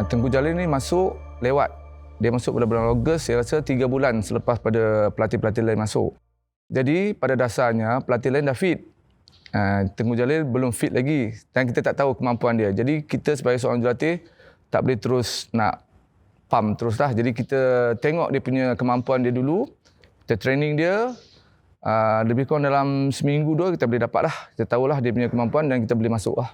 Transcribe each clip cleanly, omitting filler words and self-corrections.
Tengku Jalil ni masuk lewat. Dia masuk pada bulan Ogos, saya rasa 3 bulan selepas pada pelatih-pelatih lain masuk. Jadi pada dasarnya pelatih lain dah fit. Tengku Jalil belum fit lagi dan kita tak tahu kemampuan dia. Jadi kita sebagai seorang jurulatih tak boleh terus nak pump terus lah. Jadi kita tengok dia punya kemampuan dia dulu. Kita training dia. Lebih kurang dalam seminggu 2 kita boleh dapat lah. Kita tahulah dia punya kemampuan dan kita boleh masuk lah.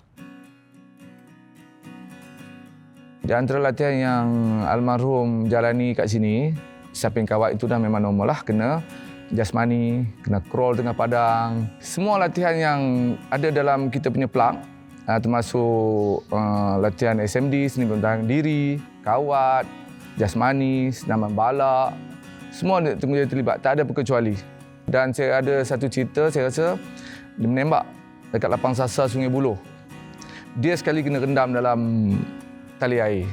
Di antara latihan yang almarhum jalani kat sini, samping kawat itu dah memang normal lah. Kena jasmani, kena crawl tengah padang. Semua latihan yang ada dalam kita punya plug, termasuk latihan SMD, seni pertahanan diri, kawat, jasmani, senaman balak. Semua Tengku Jalil terlibat, tak ada berkecuali. Dan saya ada satu cerita, saya rasa dia menembak dekat lapang sasar Sungai Buloh. Dia sekali kena rendam dalam tali air.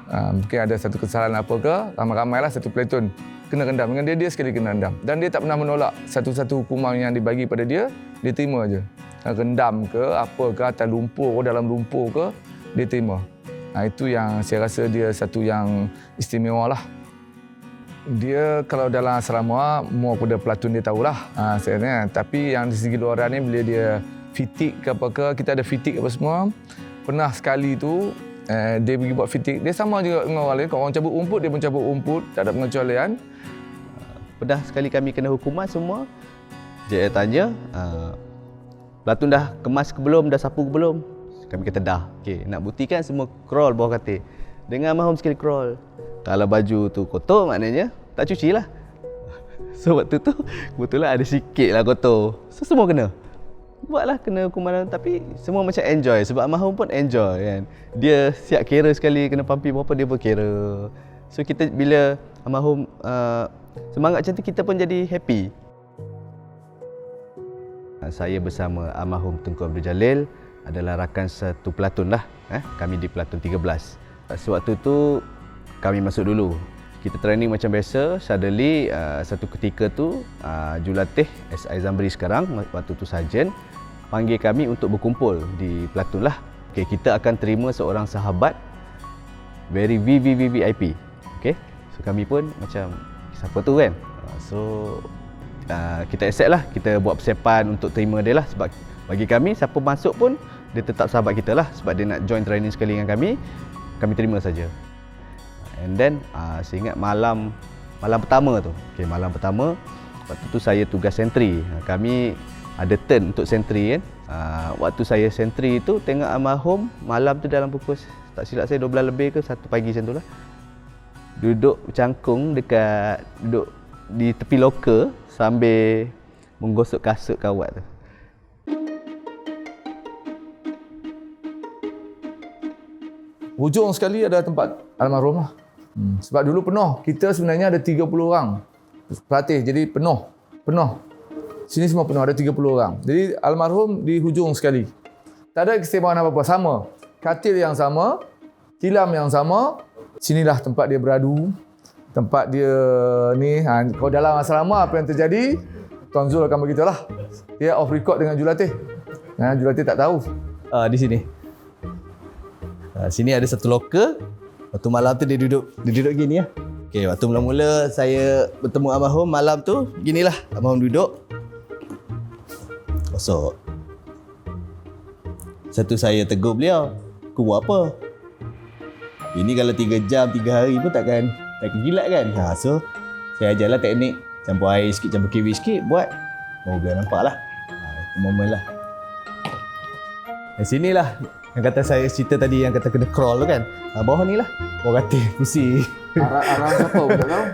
Mungkin ada satu kesalahan apa ke, ramai-ramailah satu platoon kena rendam. Dengan dia sekali kena rendam. Dan dia tak pernah menolak satu-satu hukuman yang dibagi pada dia terima aja. Rendam ke, apa ke, atas lumpur ke, dalam lumpur ke, dia terima. Itu yang saya rasa dia satu yang istimewa lah. Dia kalau dalam asrama, more pada platoon dia tahulah. Sebenarnya. Tapi yang di segi luaran ni, bila dia fitik ke apa ke, kita ada fitik apa semua. Pernah sekali tu, dia pergi buat fitik. Dia sama juga dengan orang lain. Kalau orang cabut rumput, dia pun cabut rumput. Tak ada pengecualian. Pernah sekali kami kena hukuman semua. Dia tanya, platoon dah kemas ke belum, dah sapu ke belum? Kami kata dah. Okey, nak buktikan semua crawl bawah katil. Dengan almarhum sekali crawl. Kalau baju tu kotor maknanya tak cuci lah. So waktu tu kebetulan ada sikit lah kotor. So semua kena. Buatlah kena hukuman, tapi semua macam enjoy sebab almarhum pun enjoy kan. Dia siap kira sekali kena pampi berapa dia pun kira. So kita bila almarhum semangat macam tu kita pun jadi happy. Saya bersama almarhum Tengku Abdul Jalil adalah rakan satu platoon lah. Kami di platoon 13. Sewaktu tu kami masuk dulu. Kita training macam biasa. Suddenly satu ketika tu jurulatih SI Zamri sekarang waktu tu sarjan panggil kami untuk berkumpul di platoon lah. Okay, kita akan terima seorang sahabat very VVVVIP. Okay, so kami pun macam siapa tu kan. So kita accept lah. Kita buat persiapan untuk terima dia lah. Sebab bagi kami siapa masuk pun dia tetap sahabat kita lah. Sebab dia nak join training sekali dengan kami terima saja. And then saya ingat malam pertama tu. Okay, malam pertama waktu tu saya tugas sentri. Kami ada turn untuk sentri kan. Waktu saya sentri tu tengok almarhum malam tu dalam pukul tak silap saya 12 lebih ke 1 pagi macam tu lah. Duduk cangkung duduk di tepi loker sambil menggosok kasut kawat tu. Hujung sekali ada tempat almarhum lah. Sebab dulu penuh. Kita sebenarnya ada 30 orang pelatih. Jadi penuh. Sini semua penuh, ada 30 orang. Jadi almarhum di hujung sekali. Tak ada keistimewaan apa-apa. Sama. Katil yang sama. Tilam yang sama. Sinilah tempat dia beradu. Tempat dia ni. Kalau dalam asrama apa yang terjadi, Tuan Zul akan beritahu lah. Dia off record dengan jurulatih. Jurulatih tak tahu. Di sini. Sini ada satu loker. Waktu malam tu dia duduk gini ya. Okey, waktu mula-mula saya bertemu almarhum malam tu, ginilah almarhum duduk. Kosok. Satu saya tegur beliau, "Kau buat apa?" Ini kalau 3 jam, 3 hari pun takkan gilat kan. So saya ajarlah teknik campur air sikit, campur kiwi sikit, buat. Biar nampaklah. Itu momen lah. Dan sinilah yang kata saya cerita tadi yang kata kena crawl tu kan. Bawah ni lah. Bawah katil, kursi. Arah siapa pun tak tahu.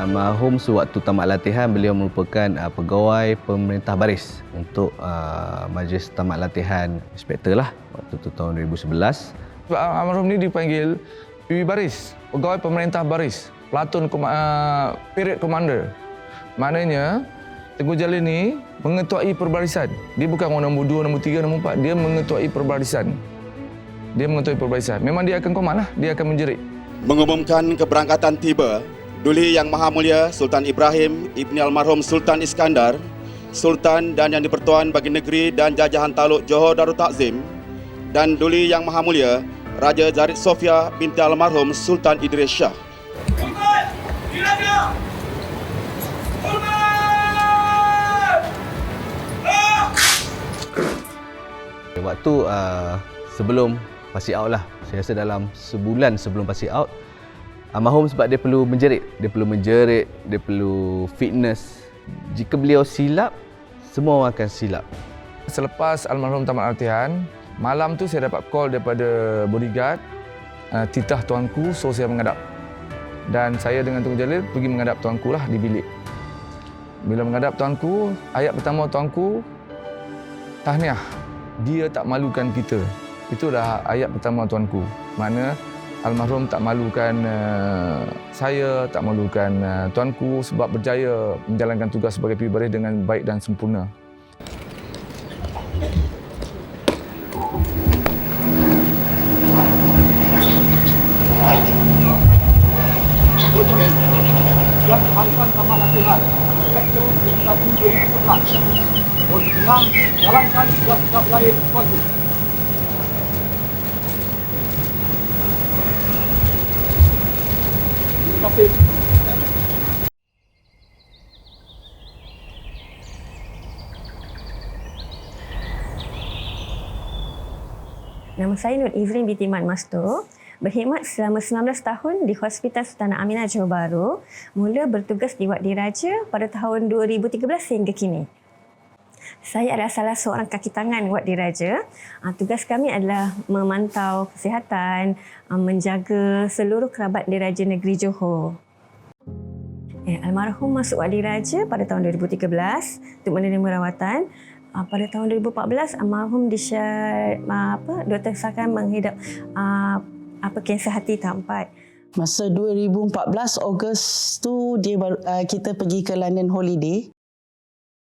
Almarhum sewaktu tamat latihan beliau merupakan pegawai pemerintah baris untuk majlis tamat latihan inspektor lah waktu tu tahun 2011. Almarhum ni dipanggil PB Baris, pegawai pemerintah baris, platoon period commander. Maknanya Tengku Jalil ni mengetuai perbarisan. Dia bukan orang nombor 2, nombor 3, nombor 4. Dia mengetuai perbarisan. Memang dia akan komat lah. Dia akan menjerit. Mengumumkan keberangkatan tiba Duli Yang Maha Mulia Sultan Ibrahim Ibni Almarhum Sultan Iskandar, Sultan dan Yang di-Pertuan bagi negeri dan jajahan Taluk Johor Darul Takzim, dan Duli Yang Maha Mulia Raja Zarid Sofia binti Almarhum Sultan Idris Shah. Waktu sebelum passing out lah, saya rasa dalam sebulan sebelum passing out, almarhum sebab dia perlu menjerit, dia perlu fitness. Jika beliau silap, semua orang akan silap. Selepas almarhum tamat latihan, malam tu saya dapat call daripada bodyguard, titah tuanku, so saya menghadap. Dan saya dengan Tengku Jalil pergi menghadap tuanku lah di bilik. Bila menghadap tuanku, ayat pertama tuanku, tahniah, dia tak malukan kita. Itu dah ayat pertama tuanku. Mana almarhum tak malukan saya, tak malukan tuanku sebab berjaya menjalankan tugas sebagai pemimpin dengan baik dan sempurna. Jalankan sama latihan. Sektor 2011. Untuk menang, jalankan tugas lain konti. Terima kasih. Nama saya Nur Izrin binti Mat Masto. Berkhidmat selama 19 tahun di Hospital Sultanah Aminah Johor Bahru. Mula bertugas di Wad Diraja pada tahun 2013 hingga kini. Saya adalah salah seorang kaki tangan Wad Diraja. Tugas kami adalah memantau kesihatan, menjaga seluruh kerabat Diraja Negeri Johor. Almarhum masuk Wad Diraja pada tahun 2013 untuk menerima rawatan. Pada tahun 2014, almarhum Dr. Sakan menghidap kanser hati tahap 4. Masa 2014 Ogos tu kita pergi ke London holiday.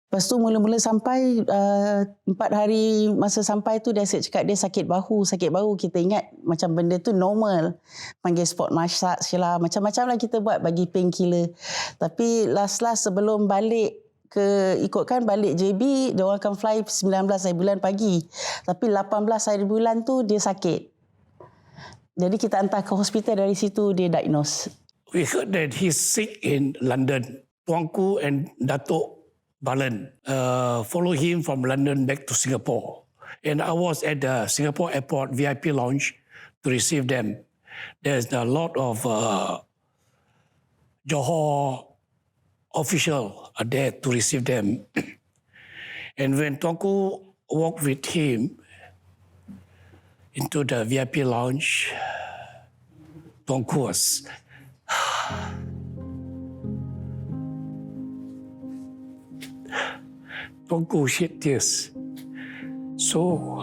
Lepas tu mula-mula sampai 4 hari masa sampai tu dia asyik cakap dia sakit bahu. Kita ingat macam benda tu normal. Panggil sport massage lah, macam-macam lah kita buat bagi painkiller. Tapi last sebelum balik ikutkan balik JB, dia orang akan fly 19 hari bulan pagi. Tapi 18 hari bulan tu dia sakit. Jadi kita hantar ke hospital, dari situ dia diagnose. We heard that he's sick in London. Tuanku and Datuk Balan follow him from London back to Singapore. And I was at the Singapore Airport VIP lounge to receive them. There's a lot of Johor officials are there to receive them. And when Tuanku walked with him into the VIP lounge, Tuanku was Tuanku shed tears. So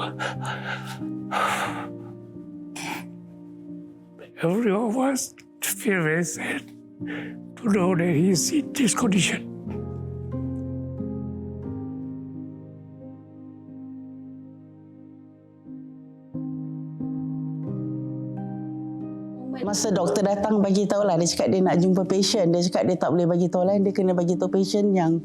everyone was feel very sad to know that he's in this condition. Masa doktor datang bagi tahu lah, dia cakap dia nak jumpa patient. Dia cakap dia tak boleh bagi tahu lain, dia kena bagi tahu patient yang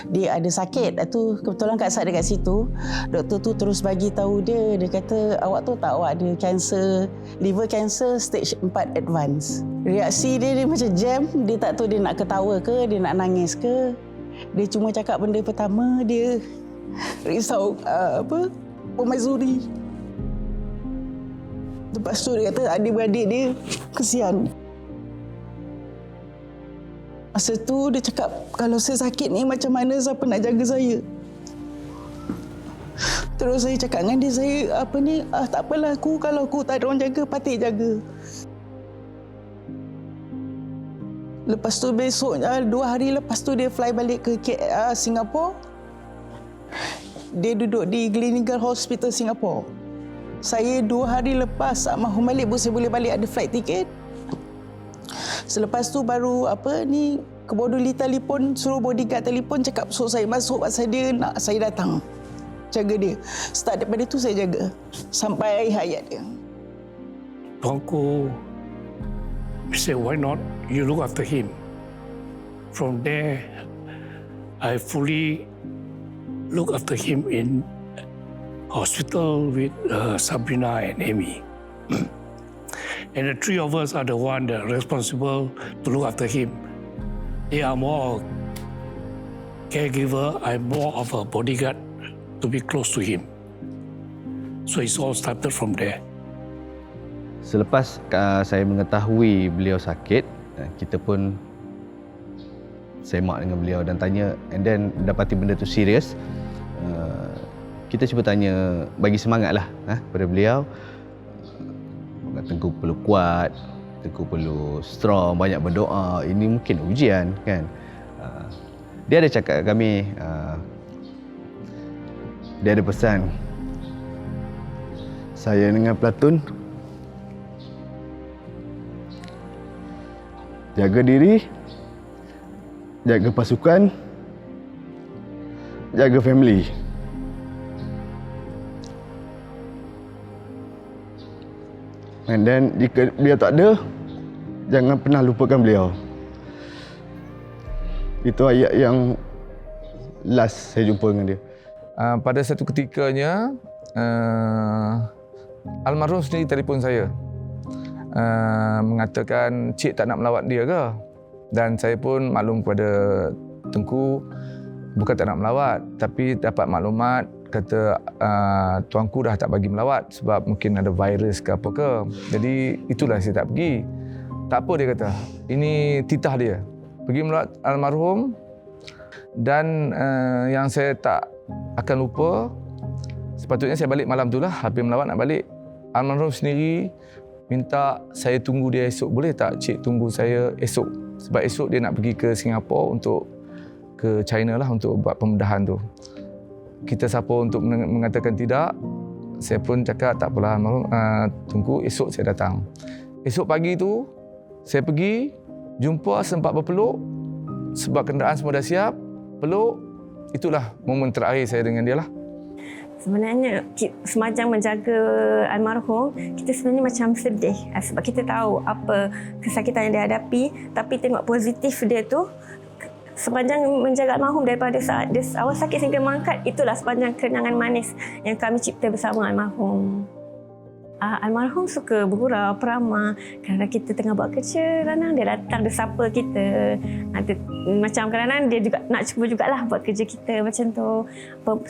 dia ada sakit. Tu kebetulan Kak Sad dekat situ. Doktor tu terus bagi tahu dia kata awak tu tak, awak ada kanser, liver cancer stage 4 advance. Reaksi dia macam jam, dia tak tahu dia nak ketawa ke, dia nak nangis ke. Dia cuma cakap benda pertama, dia risau Pemaizuri. Lepas tu dia kata adik-beradik dia kesian. Masa tu dia cakap, kalau saya sakit ni macam mana, siapa nak jaga saya? Terus saya cakap dengan dia, tak apalah, kalau aku tak ada orang jaga, Patik jaga. Lepas tu besoknya, 2 hari lepas tu dia fly balik ke Singapura. Dia duduk di Gleneagles Hospital Singapore. Saya 2 hari lepas almarhum balik, saya boleh balik, ada flight ticket. Selepas tu baru Keboduli telefon, suruh bodyguard telefon, cakap suruh saya masuk pasal dia nak saya datang. Jaga dia. Start daripada tu saya jaga. Sampai akhir hayat dia. Tuanku said, why not you look after him? From there, I fully look after him in hospital with Sabrina and Amy. And the three of us are the one that are responsible to look after him. They are more caregiver, I'm more of a bodyguard to be close to him. So it's all started from there. Selepas saya mengetahui beliau sakit, kita pun semak dengan beliau dan tanya, and then dapati benda tu serius, kita cuba tanya, bagi semangat lah pada beliau. Tengku perlu kuat, Tengku perlu strong, banyak berdoa, ini mungkin ujian kan. Dia ada cakap kat kami, dia ada pesan, saya dengan platoon jaga diri, jaga pasukan, jaga family. And then jika beliau tak ada, jangan pernah lupakan beliau. Itu ayat yang last saya jumpa dengan dia. Pada satu ketikanya, almarhum sendiri telefon saya. Mengatakan cik tak nak melawat dia ke? Dan saya pun maklum kepada Tengku, bukan tak nak melawat, tapi dapat maklumat kata tuanku dah tak bagi melawat sebab mungkin ada virus ke apa ke. Jadi itulah saya tak pergi. Tak apa, dia kata, ini titah dia. Pergi melawat almarhum. Dan yang saya tak akan lupa, sepatutnya saya balik malam tu lah, habis melawat nak balik. Almarhum sendiri minta saya tunggu dia esok. Boleh tak cik tunggu saya esok? Sebab esok dia nak pergi ke Singapura untuk ke China lah untuk buat pembedahan tu. Kita siapa untuk mengatakan tidak. Saya pun cakap tak apalah almarhum, tunggu esok saya datang. Esok pagi tu saya pergi jumpa, sempat berpeluk sebab kenderaan semua dah siap. Peluk, itulah momen terakhir saya dengan dia lah. Sebenarnya semacam menjaga almarhum, kita sebenarnya macam sedih sebab kita tahu apa kesakitan yang dia hadapi, tapi tengok positif dia tu sepanjang menjaga almarhum daripada saat dia awal sakit sehingga mangkat, itulah sepanjang kenangan manis yang kami cipta bersama almarhum. Almarhum suka bergurau, peramah. Kadang-kadang kita tengah buat kerja, kadang dia datang, dia sapa kita. Macam kadang-kadang dia juga nak cuba jugalah buat kerja kita macam tu.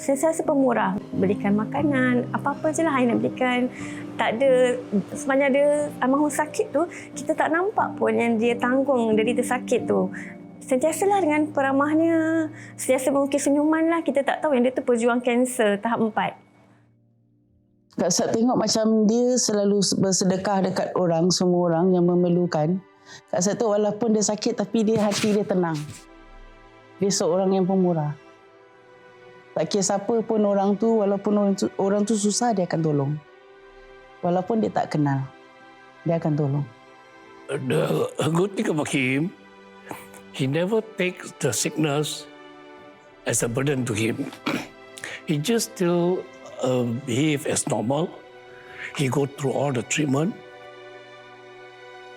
Sentiasa pemurah, belikan makanan, apa-apa je lah yang nak belikan. Tak ada, sepanjang dia almarhum sakit tu, kita tak nampak pun yang dia tanggung derita sakit tu. Sentiasalah dengan peramahnya, sentiasa mengukir senyuman lah. Kita tak tahu yang dia tu pejuang kanser tahap 4. Kak Sat tengok macam dia selalu bersedekah dekat orang, semua orang yang memerlukan. Kak Sat tu walaupun dia sakit tapi dia hati dia tenang. Dia seorang yang pemurah. Tak kira siapa pun orang tu, walaupun orang tu susah, dia akan tolong. Walaupun dia tak kenal, dia akan tolong. The good thing about him, he never takes the sickness as a burden to him. He just still behave as normal. He go through all the treatment.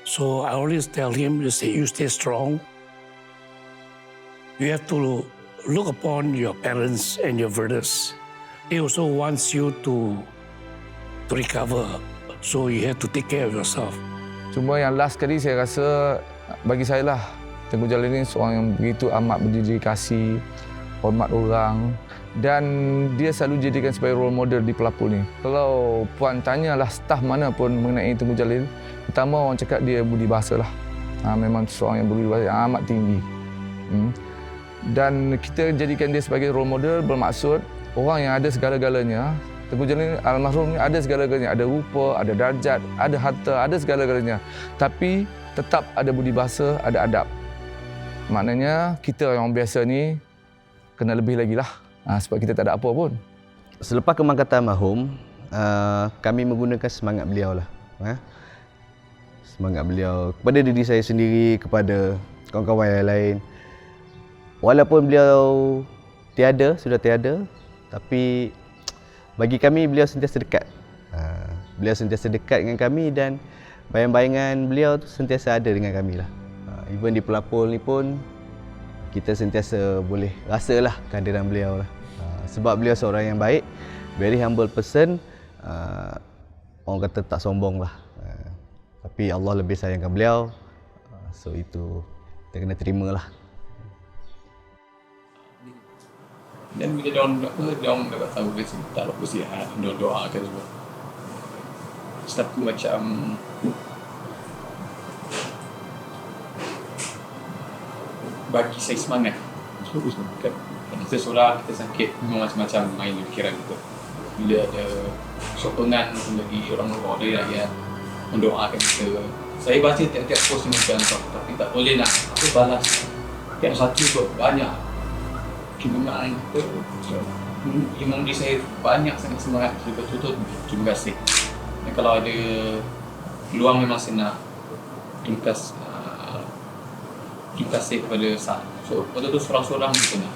So I always tell him, you stay strong. You have to look upon your parents and your brothers. They also wants you to recover. So you have to take care of yourself. Cuma yang last kali saya rasa, bagi saya lah, Tengku Jalil ni seorang yang begitu amat berdedikasi, hormat orang. Dan dia selalu jadikan sebagai role model di pelapor ni. Kalau puan tanyalah staf mana pun mengenai Tengku Jalil, pertama orang cakap dia budi bahasa lah. Memang seorang yang budi bahasa yang amat tinggi. Dan kita jadikan dia sebagai role model bermaksud orang yang ada segala-galanya. Tengku Jalil almarhum ni ada segala-galanya. Ada rupa, ada darjat, ada harta, ada segala-galanya. Tapi tetap ada budi bahasa, ada adab. Maknanya kita orang biasa ni kena lebih lagi lah. Sebab kita tak ada apa pun. Selepas kemangkatan almarhum, kami menggunakan semangat beliau lah. Semangat beliau kepada diri saya sendiri, kepada kawan-kawan yang lain. walaupun beliau sudah tiada, tapi bagi kami beliau sentiasa dekat. Beliau sentiasa dekat dengan kami dan bayang-bayangan beliau tu sentiasa ada dengan kami lah. Even di Pelapul ni pun kita sentiasa boleh rasalah kehadiran beliau lah. Sebab beliau seorang yang baik, very humble person, orang kata tak sombong lah. Tapi Allah lebih sayangkan beliau, so itu kita kena terima lah. Dan bila diorang dapat tahu kasi taruh usihat, diorang doakan semua. Tapi macam bagi saya semangat. Kan? Kita seorang, kita sakit, memang macam-macam main di fikiran kita. Bila ada sokongan dari orang luar, dari rakyat mendoakan kita. Saya baca tiap-tiap post macam tu, tapi tak boleh nak aku balas tiap satu tu banyak. Memang memberi saya banyak sangat semangat. Betul-betul terima kasih. Dan kalau ada peluang memang saya nak terima kasih kepada Sa'ad. So betul-betul seorang-seorang kita nak